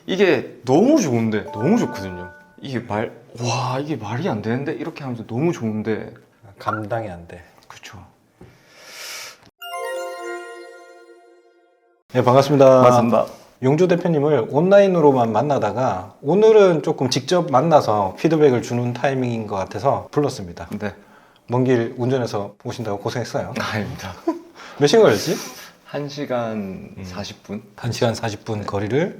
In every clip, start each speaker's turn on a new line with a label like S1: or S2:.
S1: 이게 너무 좋은데 너무 좋거든요. 이게 이게 말이 안 되는데 이렇게 하면서 너무 좋은데
S2: 감당이 안 돼.
S1: 그쵸.
S2: 네, 반갑습니다.
S1: 맞습니다.
S2: 용주 대표님을 온라인으로만 만나다가 오늘은 조금 직접 만나서 피드백을 주는 타이밍인 것 같아서 불렀습니다.
S1: 네.
S2: 먼 길 운전해서 오신다고 고생했어요.
S1: 아닙니다.
S2: 몇 시간 걸렸지?
S1: 1시간 40분?
S2: 1시간 40분 거리를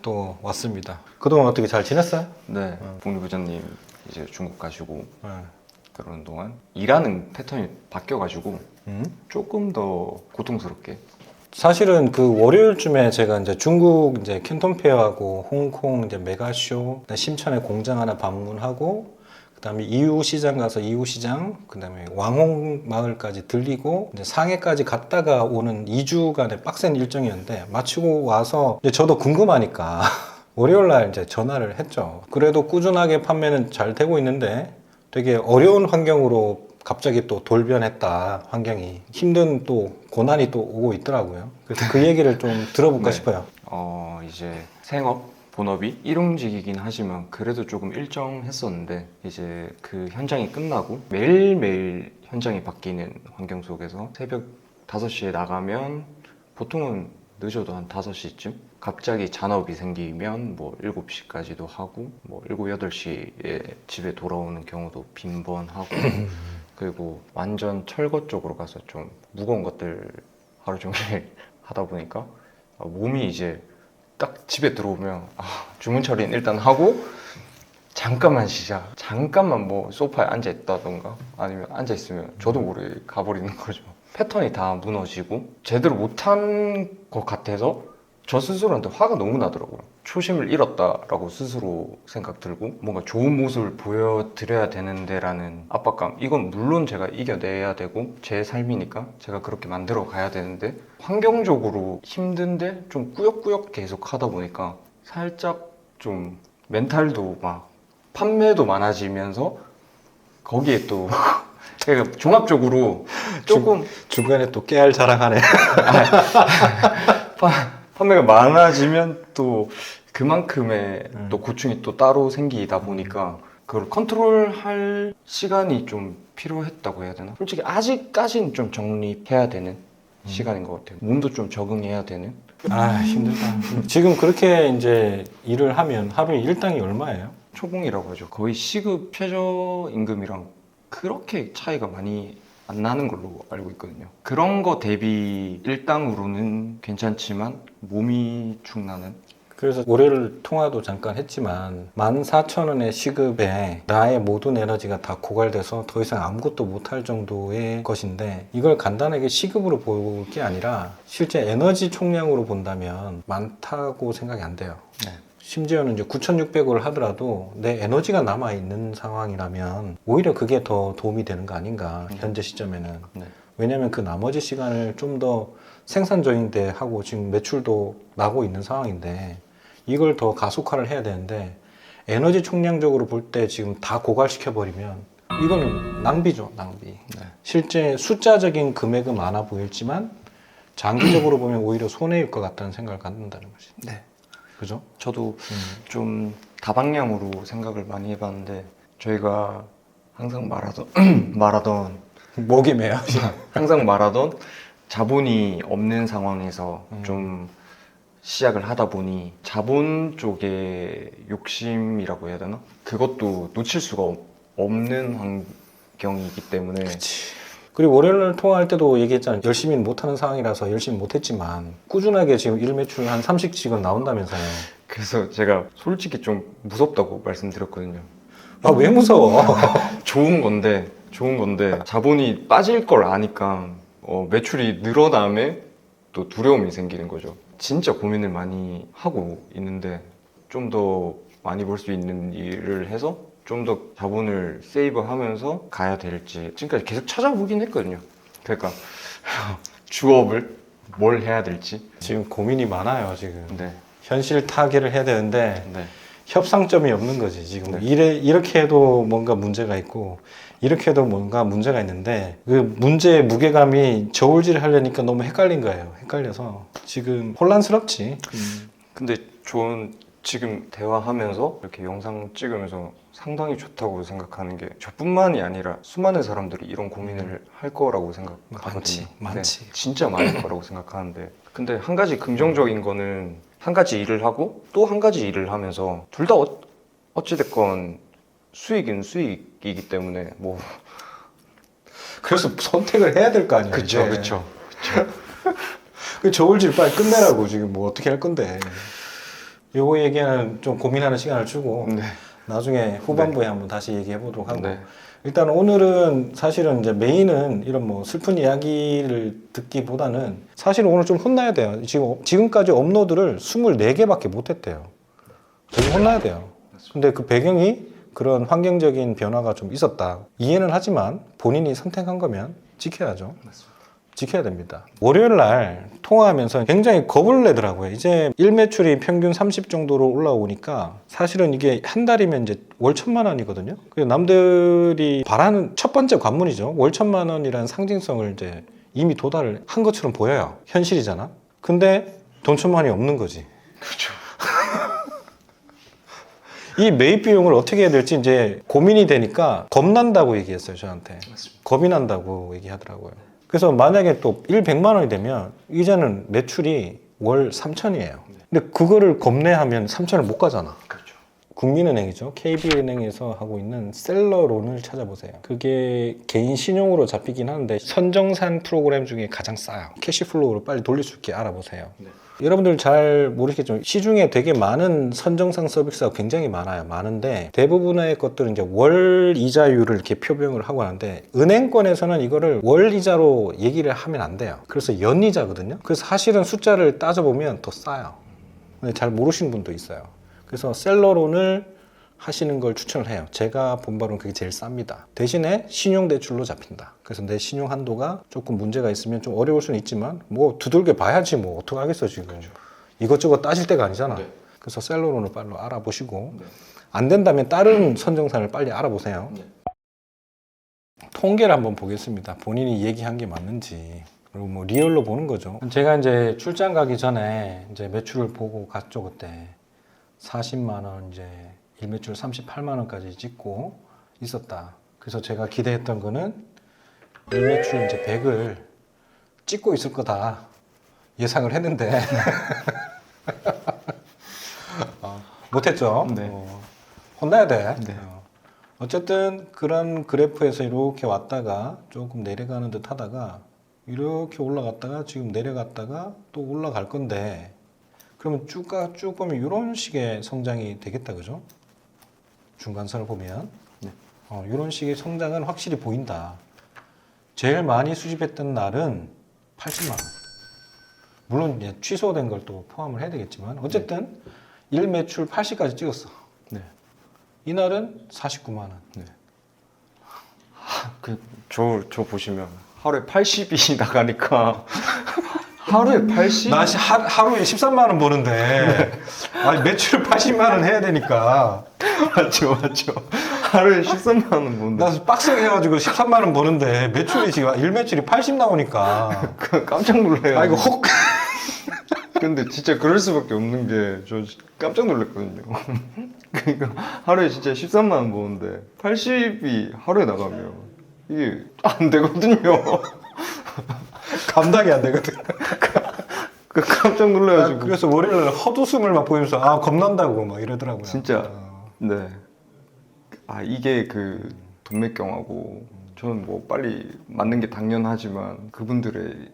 S2: 또 왔습니다. 그동안 어떻게 잘 지냈어요?
S1: 네. 복리 부장님 이제 중국 가시고
S2: 네.
S1: 그러는 동안 일하는 패턴이 바뀌어가지고
S2: 음?
S1: 조금 더 고통스럽게.
S2: 사실은 그 월요일쯤에 제가 이제 중국 이제 캔톤 페어하고 홍콩 이제 메가쇼, 심천에 공장 하나 방문하고, 그다음에 이후 시장 가서 이후 시장, 그다음에 왕홍 마을까지 들리고 이제 상해까지 갔다가 오는 2주간의 빡센 일정이었는데 마치고 와서 이제 저도 궁금하니까 월요일 날 이제 전화를 했죠. 그래도 꾸준하게 판매는 잘 되고 있는데 되게 어려운 환경으로 갑자기 또 돌변했다. 환경이 힘든 또 고난이 또 오고 있더라고요. 그래서 그 얘기를 좀 들어볼까
S1: 네.
S2: 싶어요.
S1: 이제 생업, 본업이 일용직이긴 하지만 그래도 조금 일정했었는데 이제 그 현장이 끝나고 매일매일 현장이 바뀌는 환경 속에서 새벽 5시에 나가면 보통은 늦어도 한 5시쯤 갑자기 잔업이 생기면 뭐 7시까지도 하고 뭐 7, 8시에 집에 돌아오는 경우도 빈번하고 그리고 완전 철거 쪽으로 가서 좀 무거운 것들 하루 종일 하다 보니까 몸이 이제 딱 집에 들어오면 주문 처리는 일단 하고 잠깐만 쉬자, 잠깐만 뭐 소파에 앉아 있다던가 아니면 앉아 있으면 저도 모르게 가버리는 거죠. 패턴이 다 무너지고 제대로 못한 것 같아서 저 스스로한테 화가 너무 나더라고요. 초심을 잃었다라고 스스로 생각 들고 뭔가 좋은 모습을 보여드려야 되는데 라는 압박감. 이건 물론 제가 이겨내야 되고 제 삶이니까 제가 그렇게 만들어 가야 되는데 환경적으로 힘든데 좀 꾸역꾸역 계속 하다 보니까 살짝 좀 멘탈도 막 판매도 많아지면서 거기에 또 그러니까 종합적으로 조금
S2: 중간에 또 깨알 자랑하네.
S1: 판매가 많아지면 또 그만큼의 또 고충이 또 따로 생기다 보니까 그걸 컨트롤할 시간이 좀 필요했다고 해야 되나? 솔직히 아직까지는 좀 정립해야 되는 시간인 것 같아요. 몸도 좀 적응해야 되는.
S2: 힘들다. 지금 그렇게 이제 일을 하면 하루에 일당이 얼마예요?
S1: 초봉이라고 하죠. 거의 시급 최저임금이랑 그렇게 차이가 많이 안 나는 걸로 알고 있거든요. 그런 거 대비 일당으로는 괜찮지만 몸이 축나는.
S2: 그래서 월요일 통화도 잠깐 했지만 14,000원의 시급에 나의 모든 에너지가 다 고갈돼서 더 이상 아무것도 못할 정도의 것인데 이걸 간단하게 시급으로 볼 게 아니라 실제 에너지 총량으로 본다면 많다고 생각이 안 돼요.
S1: 네.
S2: 심지어는 이제 9,600원을 하더라도 내 에너지가 남아있는 상황이라면 오히려 그게 더 도움이 되는 거 아닌가, 현재 시점에는.
S1: 네.
S2: 왜냐면 그 나머지 시간을 좀 더 생산적인 데 하고 지금 매출도 나고 있는 상황인데 이걸 더 가속화를 해야 되는데 에너지 총량적으로 볼 때 지금 다 고갈시켜버리면 이거는 낭비죠, 낭비.
S1: 네.
S2: 실제 숫자적인 금액은 많아 보일지만 장기적으로 보면 오히려 손해일 것 같다는 생각을 갖는다는 거지.
S1: 네.
S2: 그죠?
S1: 저도 좀 다방향으로 생각을 많이 해봤는데 저희가 항상 말하던
S2: 목이 메요.
S1: 항상 말하던 자본이 없는 상황에서 좀 시작을 하다 보니 자본 쪽의 욕심이라고 해야 되나? 그것도 놓칠 수가 없는 환경이기 때문에.
S2: 그치. 그리고 월요일 통화할 때도 얘기했잖아요. 열심히는 못하는 상황이라서 열심히 못했지만 꾸준하게 지금 일 매출 한 30씩은 나온다면서요.
S1: 그래서 제가 솔직히 좀 무섭다고 말씀드렸거든요.
S2: 왜 무서워?
S1: 좋은 건데 자본이 빠질 걸 아니까 매출이 늘어남에 또 두려움이 생기는 거죠. 진짜 고민을 많이 하고 있는데 좀 더 많이 벌 수 있는 일을 해서 좀 더 자본을 세이브하면서 가야 될지 지금까지 계속 찾아보긴 했거든요. 그러니까 주업을 뭘 해야 될지.
S2: 지금 고민이 많아요, 지금.
S1: 네,
S2: 현실 타개를 해야 되는데
S1: 네,
S2: 협상점이 없는 거지, 지금.
S1: 네.
S2: 이렇게 해도 뭔가 문제가 있고 이렇게 해도 뭔가 문제가 있는데 그 문제의 무게감이 저울질을 하려니까 너무 헷갈린 거예요. 헷갈려서 지금 혼란스럽지.
S1: 근데 좋은 지금 대화하면서 이렇게 영상 찍으면서 상당히 좋다고 생각하는 게 저뿐만이 아니라 수많은 사람들이 이런 고민을 할 거라고 생각하거든요.
S2: 많지.
S1: 네, 진짜 많을 거라고 생각하는데 근데 한 가지 긍정적인 거는 한 가지 일을 하고 또 한 가지 일을 하면서 둘 다 어찌됐건 수익은 수익이기 때문에 뭐
S2: 그래서 선택을 해야 될 거 아니야.
S1: 그쵸
S2: 이제.
S1: 그쵸
S2: 그 저울질 빨리 끝내라고 지금 뭐 어떻게 할 건데. 요거 얘기는 좀 고민하는 시간을 주고
S1: 네.
S2: 나중에 후반부에 한번 다시 얘기해 보도록 하고
S1: 네.
S2: 일단 오늘은 사실은 이제 메인은 이런 뭐 슬픈 이야기를 듣기보다는 사실 오늘 좀 혼나야 돼요. 지금까지 업로드를 24개밖에 못 했대요. 되게 혼나야 돼요. 근데 그 배경이 그런 환경적인 변화가 좀 있었다. 이해는 하지만 본인이 선택한 거면 지켜야죠. 지켜야 됩니다. 월요일 날 통화하면서 굉장히 겁을 내더라고요. 이제 일 매출이 평균 30 정도로 올라오니까 사실은 이게 한 달이면 이제 월 1,000만 원이거든요. 그래서 남들이 바라는 첫 번째 관문이죠. 월 1,000만 원이라는 상징성을 이제 이미 도달을 한 것처럼 보여요. 현실이잖아. 근데 돈 1,000만 원이 없는 거지.
S1: 그렇죠.
S2: 이 매입 비용을 어떻게 해야 될지 이제 고민이 되니까 겁난다고 얘기했어요, 저한테. 겁이 난다고 얘기하더라고요. 그래서 만약에 또 100만 원이 되면 이제는 매출이 월 3천이에요. 근데 그거를 겁내하면 3천을 못 가잖아.
S1: 그렇죠.
S2: 국민은행이죠. KB은행에서 하고 있는 셀러론을 찾아보세요. 그게 개인 신용으로 잡히긴 하는데 선정산 프로그램 중에 가장 싸요. 캐시플로우로 빨리 돌릴 수 있게 알아보세요.
S1: 네.
S2: 여러분들 잘 모르시겠지만 시중에 되게 많은 선정상 서비스가 굉장히 많아요. 많은데 대부분의 것들은 이제 월 이자율을 이렇게 표명을 하고 하는데 은행권에서는 이거를 월 이자로 얘기를 하면 안 돼요. 그래서 연이자거든요. 그래서 사실은 숫자를 따져보면 더 싸요. 근데 잘 모르시는 분도 있어요. 그래서 셀러론을 하시는 걸 추천을 해요. 제가 본 바로는 그게 제일 쌉니다. 대신에 신용대출로 잡힌다. 그래서 내 신용 한도가 조금 문제가 있으면 좀 어려울 수는 있지만 뭐 두들겨 봐야지 뭐 어떡하겠어 지금. 이것저것 따질 때가 아니잖아.
S1: 네.
S2: 그래서 셀러론을 빨리 알아보시고
S1: 네.
S2: 안 된다면 다른 선정산을 빨리 알아보세요.
S1: 네.
S2: 통계를 한번 보겠습니다. 본인이 얘기한 게 맞는지. 그리고 뭐 리얼로 보는 거죠. 제가 이제 출장 가기 전에 이제 매출을 보고 갔죠 그때. 40만 원 이제 일매출 38만 원까지 찍고 있었다. 그래서 제가 기대했던 거는 일매출 이제 100을 찍고 있을 거다 예상을 했는데 못했죠.
S1: 네.
S2: 혼나야 돼.
S1: 네.
S2: 어쨌든 그런 그래프에서 이렇게 왔다가 조금 내려가는 듯 하다가 이렇게 올라갔다가 지금 내려갔다가 또 올라갈 건데 그러면 쭉 보면 이런 식의 성장이 되겠다, 그죠? 중간선을 보면
S1: 네.
S2: 이런 식의 성장은 확실히 보인다. 제일 많이 수집했던 날은 80만 원. 물론 이제 취소된 걸 또 포함을 해야 되겠지만 어쨌든 일 매출 80까지 찍었어.
S1: 네.
S2: 이날은 49만 원.
S1: 네. 저 보시면 하루에 80이 나가니까 하루에 80?
S2: 나 하루에 13만 원 버는데 아니 매출 80만 원 해야 되니까
S1: 맞죠. 하루에 13만 원 버는데
S2: 나 빡세게 해가지고 13만 원 버는데 매출이 지금 일 매출이 80 나오니까
S1: 깜짝 놀래요.
S2: 아 이거 혹
S1: 근데 진짜 그럴 수밖에 없는 게 저 깜짝 놀랐거든요. 그러니까 하루에 진짜 13만 원 버는데 80이 하루에 나가면 이게 안 되거든요.
S2: 감당이 안 되거든.
S1: 깜짝 놀라가지고.
S2: 그래서 월요일 날 헛웃음을 막 보이면서 아 겁난다고 막 이러더라고요.
S1: 진짜. 네. 아 이게 그 돈맥경하고 저는 뭐 빨리 맞는 게 당연하지만 그분들의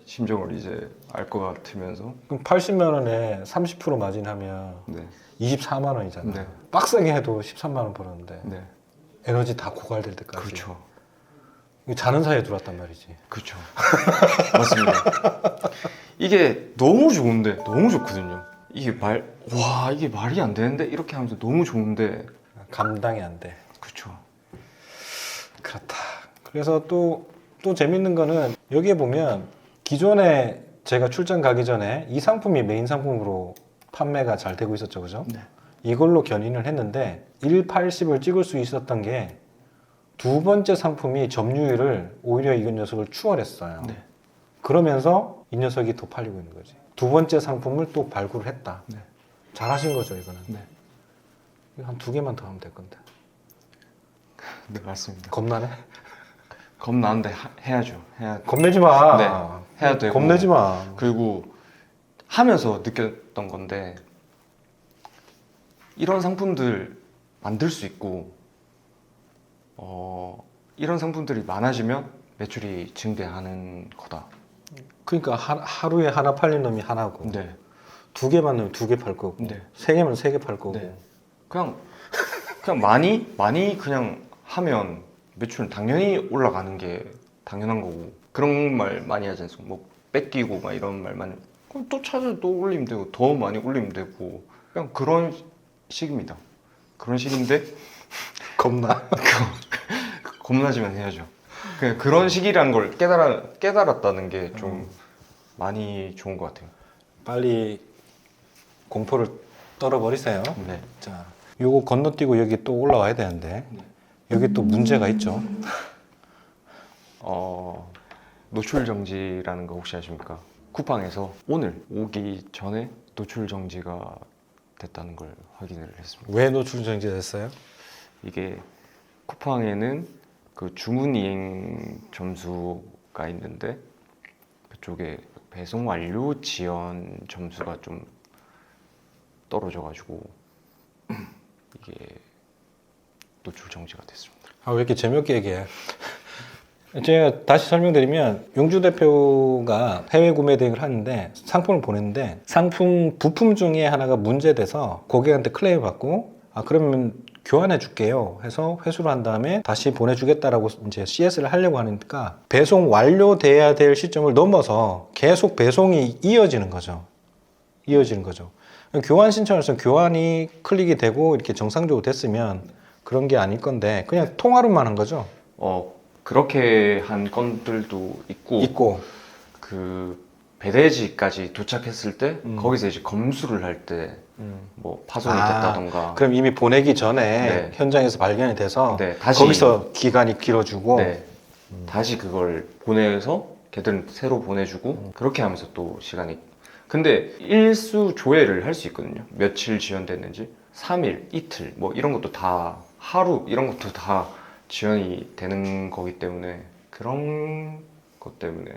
S1: 심정을 이제 알 것 같으면서.
S2: 그럼 80만 원에 30% 마진하면
S1: 네.
S2: 24만 원이잖아.
S1: 네.
S2: 빡세게 해도 13만 원 버는데
S1: 네.
S2: 에너지 다 고갈될 때까지.
S1: 그렇죠.
S2: 이거 자는 사이에 들어왔단 말이지.
S1: 그렇죠. 맞습니다. 이게 너무 좋은데 너무 좋거든요. 이게 이게 말이 안 되는데 이렇게 하면서 너무 좋은데
S2: 감당이 안 돼.
S1: 그렇죠.
S2: 그렇다. 그래서 또 재밌는 거는 여기에 보면 기존에 제가 출장 가기 전에 이 상품이 메인 상품으로 판매가 잘 되고 있었죠, 그죠?
S1: 네.
S2: 이걸로 견인을 했는데 180을 찍을 수 있었던 게 두 번째 상품이 점유율을 오히려 이 녀석을 추월했어요.
S1: 네.
S2: 그러면서 이 녀석이 더 팔리고 있는 거지. 두 번째 상품을 또 발굴을 했다.
S1: 네.
S2: 잘하신 거죠 이거는.
S1: 네.
S2: 이거 한 2개만 더 하면 될 건데.
S1: 네, 맞습니다.
S2: 겁나네?
S1: 겁나는데 해야죠.
S2: 겁내지 마.
S1: 네, 해야 되고.
S2: 겁내지 마.
S1: 그리고 하면서 느꼈던 건데 이런 상품들 만들 수 있고 이런 상품들이 많아지면 매출이 증대하는 거다.
S2: 그러니까 하루에 하나 팔린 놈이 하나고,
S1: 네.
S2: 2개만 넣으면 2개 팔 거고,
S1: 네.
S2: 3개면 3개 팔 거고.
S1: 네. 그냥 많이 그냥 하면 매출은 당연히 올라가는 게 당연한 거고 그런 말 많이 하지 않습니까? 뭐 뺏기고 막 이런 말만 그럼 또 찾아 또 올리면 되고 더 많이 올리면 되고 그냥 그런 식입니다. 그런 식인데
S2: 겁나.
S1: 겁나지만 해야죠. 그냥 그런 식이라는 걸 깨달았다는 게 좀 많이 좋은 것 같아요.
S2: 빨리 공포를 떨어버리세요.
S1: 네.
S2: 자, 요거 건너뛰고 여기 또 올라와야 되는데 여기 또 문제가 있죠.
S1: 노출 정지라는 거 혹시 아십니까? 쿠팡에서 오늘 오기 전에 노출 정지가 됐다는 걸 확인을 했습니다.
S2: 왜 노출 정지됐어요?
S1: 이게 쿠팡에는 그 주문 이행 점수가 있는데 그쪽에 배송 완료 지연 점수가 좀 떨어져가지고 이게 노출 정지가 됐습니다.
S2: 아, 왜 이렇게 재미없게 얘기해? 제가 다시 설명드리면 용주 대표가 해외 구매 대행을 하는데 상품을 보냈는데 상품 부품 중에 하나가 문제돼서 고객한테 클레임 받고 그러면 교환해 줄게요 해서 회수를 한 다음에 다시 보내주겠다라고 이제 CS를 하려고 하니까 배송 완료돼야 될 시점을 넘어서 계속 배송이 이어지는 거죠. 교환 신청을 해서 교환이 클릭이 되고 이렇게 정상적으로 됐으면 그런 게 아닐 건데 그냥 통화로만 한 거죠.
S1: 그렇게 한 건들도 있고 그 배대지까지 도착했을 때 거기서 이제 검수를 할 때 뭐 파손이 됐다던가
S2: 그럼 이미 보내기 전에
S1: 네.
S2: 현장에서 발견이 돼서
S1: 네, 다시
S2: 거기서 기간이 길어지고
S1: 네, 다시 그걸 보내서 걔들은 새로 보내주고 그렇게 하면서 또 시간이 근데 일수 조회를 할 수 있거든요. 며칠 지연됐는지 3일, 이틀 뭐 이런 것도 다 하루 이런 것도 다 지연이 되는 거기 때문에 그런 것 때문에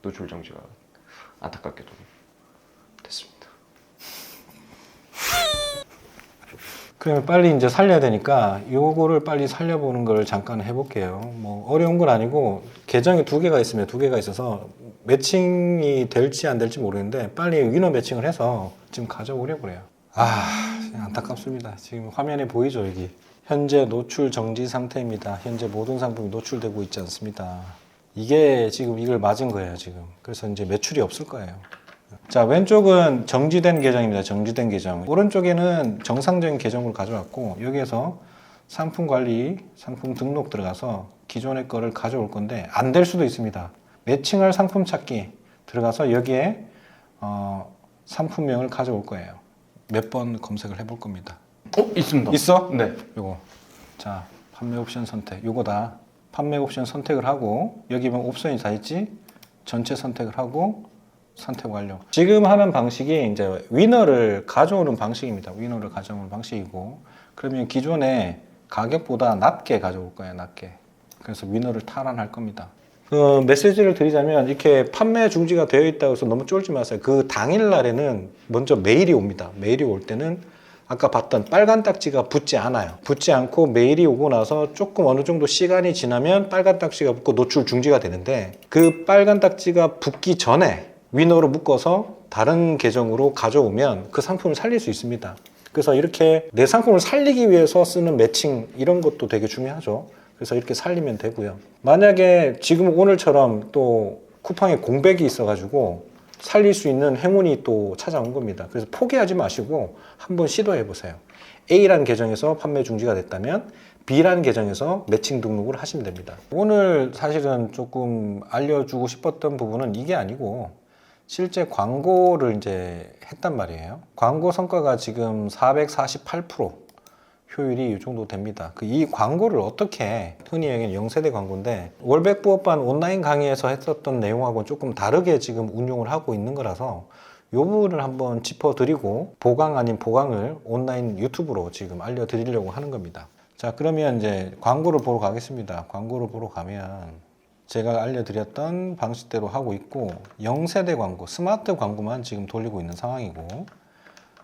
S1: 노출 정지가 안타깝게도 됐습니다.
S2: 그러면 빨리 이제 살려야 되니까 요거를 빨리 살려보는 걸 잠깐 해볼게요. 뭐 어려운 건 아니고 계정이 2개가 있으면 2개가 있어서 매칭이 될지 안 될지 모르는데 빨리 위너 매칭을 해서 지금 가져오려고 그래요. 안타깝습니다. 지금 화면에 보이죠 여기. 현재 노출 정지 상태입니다. 현재 모든 상품이 노출되고 있지 않습니다. 이게 지금 이걸 맞은 거예요 지금. 그래서 이제 매출이 없을 거예요. 자, 왼쪽은 정지된 계정입니다. 정지된 계정. 오른쪽에는 정상적인 계정을 가져왔고 여기에서 상품 관리, 상품 등록 들어가서 기존의 거를 가져올 건데 안 될 수도 있습니다. 매칭할 상품 찾기 들어가서 여기에 상품명을 가져올 거예요. 몇 번 검색을 해볼 겁니다.
S1: 있습니다.
S2: 있어?
S1: 네.
S2: 요거. 자, 판매 옵션 선택. 요거다. 판매 옵션 선택을 하고 여기 보면 옵션이 다 있지? 전체 선택을 하고 선택 완료. 지금 하는 방식이 이제 위너를 가져오는 방식입니다. 위너를 가져오는 방식이고 그러면 기존의 가격보다 낮게 가져올 거예요. 낮게. 그래서 위너를 탈환할 겁니다. 메시지를 드리자면 이렇게 판매 중지가 되어 있다고 해서 너무 쫄지 마세요. 그 당일 날에는 먼저 메일이 옵니다. 메일이 올 때는 아까 봤던 빨간 딱지가 붙지 않아요. 붙지 않고 메일이 오고 나서 조금 어느 정도 시간이 지나면 빨간 딱지가 붙고 노출 중지가 되는데 그 빨간 딱지가 붙기 전에 위너로 묶어서 다른 계정으로 가져오면 그 상품을 살릴 수 있습니다. 그래서 이렇게 내 상품을 살리기 위해서 쓰는 매칭 이런 것도 되게 중요하죠. 그래서 이렇게 살리면 되고요. 만약에 지금 오늘처럼 또 쿠팡에 공백이 있어가지고 살릴 수 있는 행운이 또 찾아온 겁니다. 그래서 포기하지 마시고 한번 시도해 보세요. A라는 계정에서 판매 중지가 됐다면 B라는 계정에서 매칭 등록을 하시면 됩니다. 오늘 사실은 조금 알려주고 싶었던 부분은 이게 아니고 실제 광고를 이제 했단 말이에요. 광고 성과가 지금 448% 효율이 이 정도 됩니다. 이 광고를 어떻게 흔히 얘기하는 영세대 광고인데 월백 부업반 온라인 강의에서 했었던 내용하고 조금 다르게 지금 운용을 하고 있는 거라서 이 부분을 한번 짚어드리고 보강 아닌 보강을 온라인 유튜브로 지금 알려드리려고 하는 겁니다. 자, 그러면 이제 광고를 보러 가겠습니다. 광고를 보러 가면 제가 알려드렸던 방식대로 하고 있고 0세대 광고, 스마트 광고만 지금 돌리고 있는 상황이고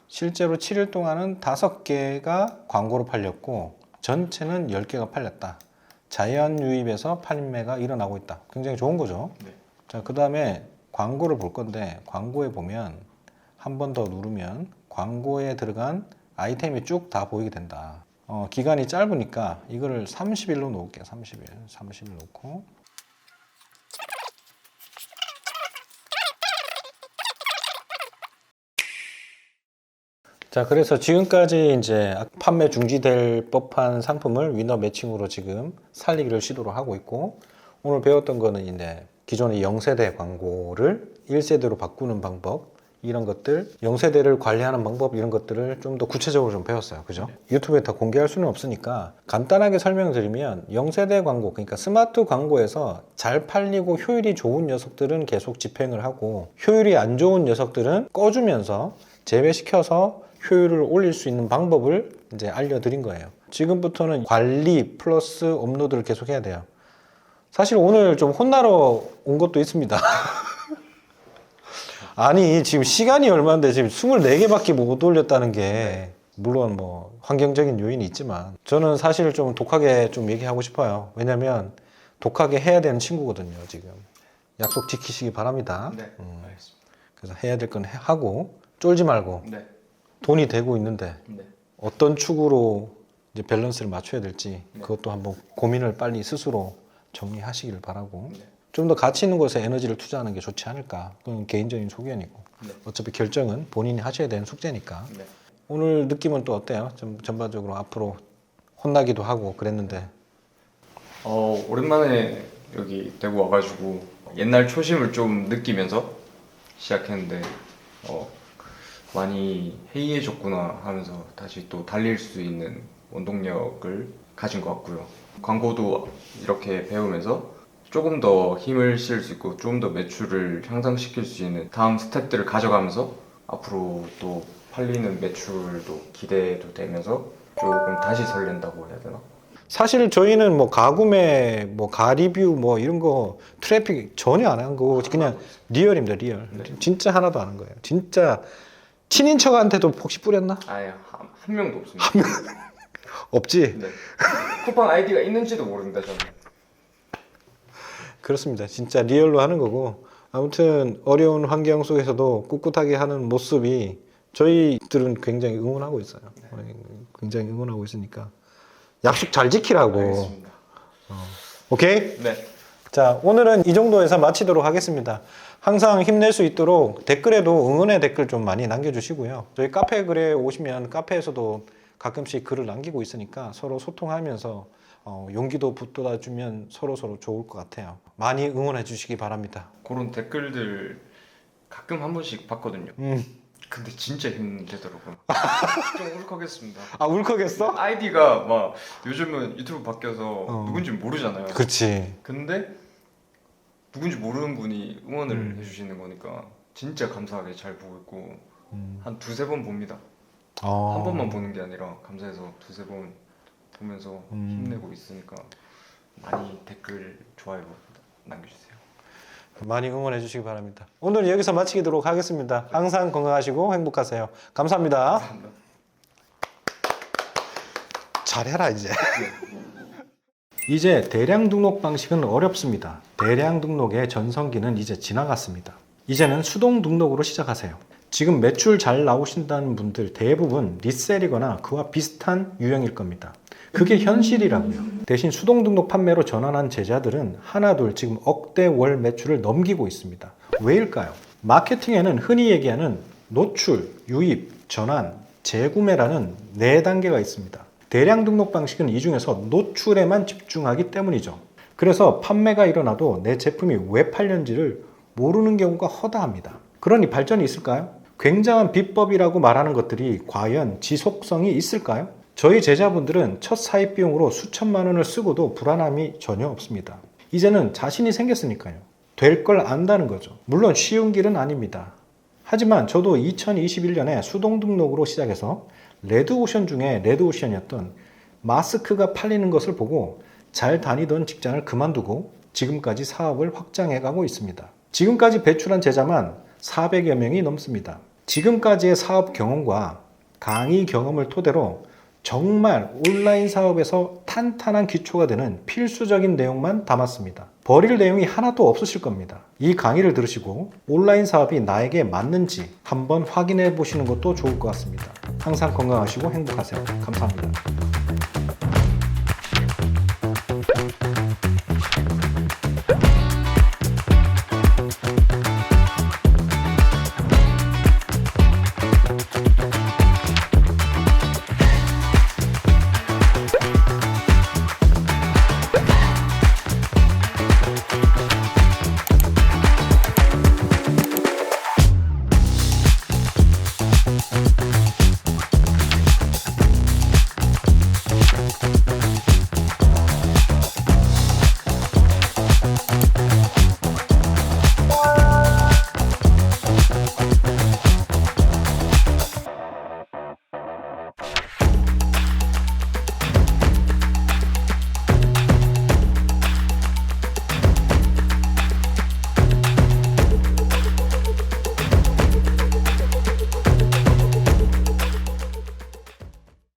S2: 실제로 7일 동안은 5개가 광고로 팔렸고 전체는 10개가 팔렸다. 자연 유입에서 판매가 일어나고 있다. 굉장히 좋은 거죠.
S1: 네.
S2: 자, 그 다음에 광고를 볼 건데 광고에 보면 한 번 더 누르면 광고에 들어간 아이템이 쭉 다 보이게 된다. 기간이 짧으니까 이거를 30일로 놓을게요. 30일 놓고 자, 그래서 지금까지 이제 판매 중지될 법한 상품을 위너 매칭으로 지금 살리기를 시도를 하고 있고 오늘 배웠던 거는 이제 기존의 0세대 광고를 1세대로 바꾸는 방법 이런 것들 0세대를 관리하는 방법 이런 것들을 좀 더 구체적으로 좀 배웠어요. 그죠? 유튜브에 다 공개할 수는 없으니까 간단하게 설명드리면 0세대 광고 그러니까 스마트 광고에서 잘 팔리고 효율이 좋은 녀석들은 계속 집행을 하고 효율이 안 좋은 녀석들은 꺼주면서 제외시켜서 효율을 올릴 수 있는 방법을 이제 알려드린 거예요. 지금부터는 관리 플러스 업로드를 계속 해야 돼요. 사실 오늘 좀 혼나러 온 것도 있습니다. 아니 지금 시간이 얼마인데 지금 24개밖에 못 올렸다는 게 물론 뭐 환경적인 요인이 있지만 저는 사실 좀 독하게 좀 얘기하고 싶어요. 왜냐면 독하게 해야 되는 친구거든요. 지금 약속 지키시기 바랍니다.
S1: 네. 알겠습니다.
S2: 그래서 해야 될 건 하고 쫄지 말고
S1: 네.
S2: 돈이 되고 있는데
S1: 네.
S2: 어떤 축으로 이제 밸런스를 맞춰야 될지
S1: 네.
S2: 그것도 한번 고민을 빨리 스스로 정리하시길 바라고
S1: 네.
S2: 좀 더 가치 있는 곳에 에너지를 투자하는 게 좋지 않을까. 그건 개인적인 소견이고
S1: 네.
S2: 어차피 결정은 본인이 하셔야 되는 숙제니까.
S1: 네.
S2: 오늘 느낌은 또 어때요? 전반적으로 앞으로 혼나기도 하고 그랬는데
S1: 오랜만에 여기 대구 와가지고 옛날 초심을 좀 느끼면서 시작했는데 많이 해이해졌구나 하면서 다시 또 달릴 수 있는 원동력을 가진 것 같고요. 광고도 이렇게 배우면서 조금 더 힘을 실을 수 있고 좀 더 매출을 향상시킬 수 있는 다음 스텝들을 가져가면서 앞으로 또 팔리는 매출도 기대도 되면서 조금 다시 설렌다고 해야 되나?
S2: 사실 저희는 뭐 가구매, 뭐 가리뷰 뭐 이런 거 트래픽 전혀 안 한 거고 그냥 리얼입니다. 리얼.
S1: 네.
S2: 진짜 하나도 안 한 거예요. 진짜 친인척한테도 혹시 뿌렸나?
S1: 아예 한 명도 없습니다.
S2: 없지?
S1: 네. 쿠팡 아이디가 있는지도 모릅니다 저는.
S2: 그렇습니다. 진짜 리얼로 하는 거고 아무튼 어려운 환경 속에서도 꿋꿋하게 하는 모습이 저희들은 굉장히 응원하고 있어요. 굉장히 응원하고 있으니까 약속 잘 지키라고.
S1: 알겠습니다.
S2: 오케이?
S1: 네.
S2: 자, 오늘은 이 정도에서 마치도록 하겠습니다. 항상 힘낼 수 있도록 댓글에도 응원의 댓글 좀 많이 남겨주시고요. 저희 카페 글에 오시면 카페에서도 가끔씩 글을 남기고 있으니까 서로 소통하면서 용기도 북돋아주면 서로 좋을 것 같아요. 많이 응원해 주시기 바랍니다.
S1: 그런 댓글들 가끔 한 번씩 봤거든요. 근데 진짜 힘들더라고요. 좀 울컥했습니다.
S2: 아, 울컥했어?
S1: 아이디가 막 요즘은 유튜브 바뀌어서 누군지 모르잖아요.
S2: 그치.
S1: 근데 누군지 모르는 분이 응원을 해주시는 거니까 진짜 감사하게 잘 보고 있고 한 두세 번 봅니다. 한 번만 보는 게 아니라 감사해서 두세 번 보면서 힘내고 있으니까 많이 댓글 좋아요 남겨주세요.
S2: 많이 응원해 주시기 바랍니다. 오늘 여기서 마치도록 하겠습니다. 항상 건강하시고 행복하세요. 감사합니다.
S1: 감사합니다.
S2: 잘해라 이제. 이제 대량 등록 방식은 어렵습니다. 대량 등록의 전성기는 이제 지나갔습니다. 이제는 수동 등록으로 시작하세요. 지금 매출 잘 나오신다는 분들 대부분 리셀이거나 그와 비슷한 유형일 겁니다. 그게 현실이라고요. 대신 수동 등록 판매로 전환한 제자들은 하나둘 지금 억대 월 매출을 넘기고 있습니다. 왜일까요? 마케팅에는 흔히 얘기하는 노출, 유입, 전환, 재구매라는 4단계가 있습니다. 대량 등록 방식은 이 중에서 노출에만 집중하기 때문이죠. 그래서 판매가 일어나도 내 제품이 왜 팔렸는지를 모르는 경우가 허다합니다. 그러니 발전이 있을까요? 굉장한 비법이라고 말하는 것들이 과연 지속성이 있을까요? 저희 제자분들은 첫 사입 비용으로 수천만 원을 쓰고도 불안함이 전혀 없습니다. 이제는 자신이 생겼으니까요. 될 걸 안다는 거죠. 물론 쉬운 길은 아닙니다. 하지만 저도 2021년에 수동 등록으로 시작해서 레드오션 중에 레드오션이었던 마스크가 팔리는 것을 보고 잘 다니던 직장을 그만두고 지금까지 사업을 확장해 가고 있습니다. 지금까지 배출한 제자만 400여 명이 넘습니다. 지금까지의 사업 경험과 강의 경험을 토대로 정말 온라인 사업에서 탄탄한 기초가 되는 필수적인 내용만 담았습니다. 버릴 내용이 하나도 없으실 겁니다. 이 강의를 들으시고 온라인 사업이 나에게 맞는지 한번 확인해 보시는 것도 좋을 것 같습니다. 항상 건강하시고 행복하세요. 감사합니다.